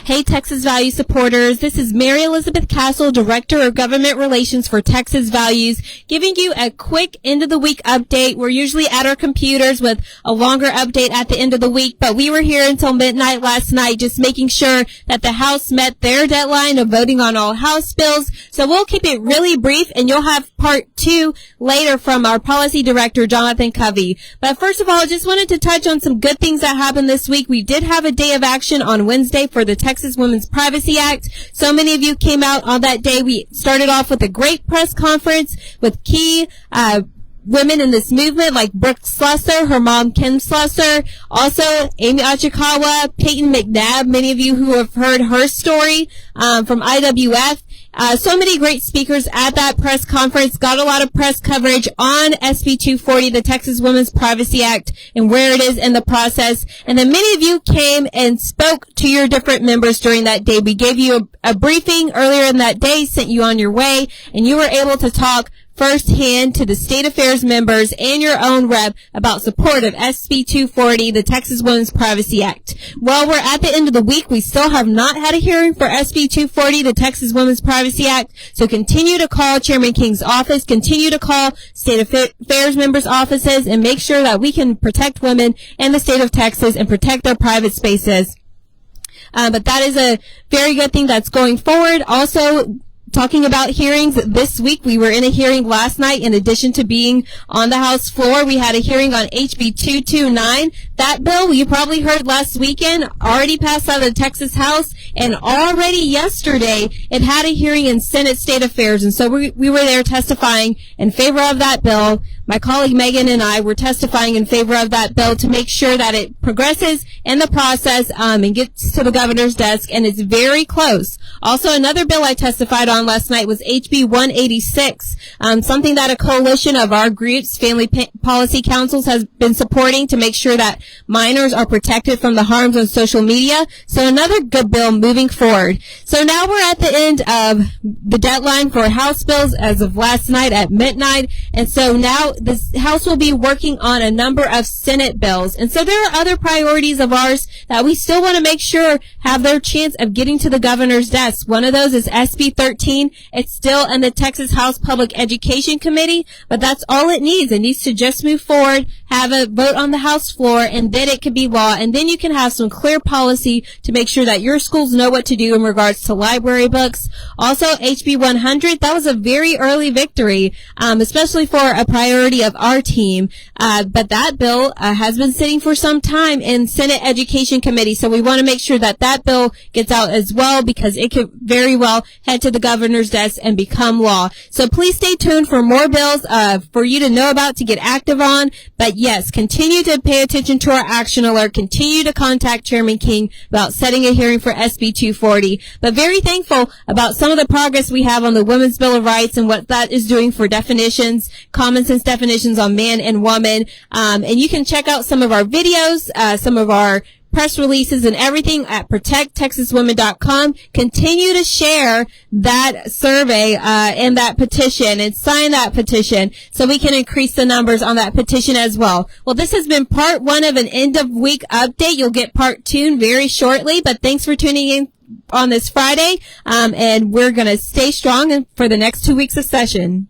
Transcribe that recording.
Hey, Texas Value supporters. This is Mary Elizabeth Castle, Director of Government Relations for Texas Values, giving you a quick end-of-the-week update. We're usually at our computers with a longer update at the end of the week, but we were here until midnight last night just making sure that the House met their deadline of voting on all House bills. So we'll keep it really brief, and you'll have part 2 later from our Policy Director, Jonathan Covey. But first of all, I just wanted to touch on some good things that happened this week. We did have a day of action on Wednesday for the Texas Women's Privacy Act. So many of you came out on that day. We started off with a great press conference with key women in this movement like Brooke Slusser, her mom Kim Slusser, also Amy Achikawa, Peyton McNabb, many of you who have heard her story from IWF. So many great speakers at that press conference, got a lot of press coverage on SB 240, the Texas Women's Privacy Act, and where it is in the process. And then many of you came and spoke to your different members during that day. We gave you a briefing earlier in that day, sent you on your way, and you were able to talk firsthand to the state affairs members and your own rep about support of SB 240, the Texas Women's Privacy Act. Well, we're at the end of the week. We still have not had a hearing for SB 240, the Texas Women's Privacy Act. So continue to call Chairman King's office, continue to call state affairs members' offices, and make sure that we can protect women in the state of Texas and protect their private spaces. But that is a very good thing that's going forward. Also, talking about hearings this week, we were in a hearing last night. In addition to being on the House floor, we had a hearing on HB 229. That bill, you probably heard last weekend, already passed out of the Texas House, and already yesterday it had a hearing in Senate State Affairs. And so we were there testifying in favor of that bill. My colleague Megan and I were testifying in favor of that bill to make sure that it progresses in the process and gets to the governor's desk, and it's very close. Also, another bill I testified on last night was HB 186, something that a coalition of our groups, Family Policy Councils, has been supporting to make sure that minors are protected from the harms on social media. So another good bill moving forward. So now we're at the end of the deadline for House bills as of last night at midnight, and so now the House will be working on a number of Senate bills. And so there are other priorities of ours that we still want to make sure have their chance of getting to the governor's desk. One of those is SB 13. It's still in the Texas House Public Education Committee, but that's all it needs. It needs to just move forward, have a vote on the House floor, and then it can be law. And then you can have some clear policy to make sure that your schools know what to do in regards to library books. Also, HB 100, that was a very early victory, especially for a priority of our team. But that bill has been sitting for some time in Senate Education Committee. So we want to make sure that that bill gets out as well, because it could very well head to the governor's desk and become law. So please stay tuned for more bills for you to know about, to get active on. But yes, continue to pay attention to our action alert. Continue to contact Chairman King about setting a hearing for SB 240. But very thankful about some of the progress we have on the Women's Bill of Rights and what that is doing for definitions, common sense definitions on man and woman. And you can check out some of our videos, some of our press releases and everything at protecttexaswomen.com. Continue to share that survey and that petition, and sign that petition so we can increase the numbers on that petition as well. Well, this has been part 1 of an end of week update. You'll get part 2 very shortly, but thanks for tuning in on this Friday, and we're going to stay strong for the next 2 weeks of session.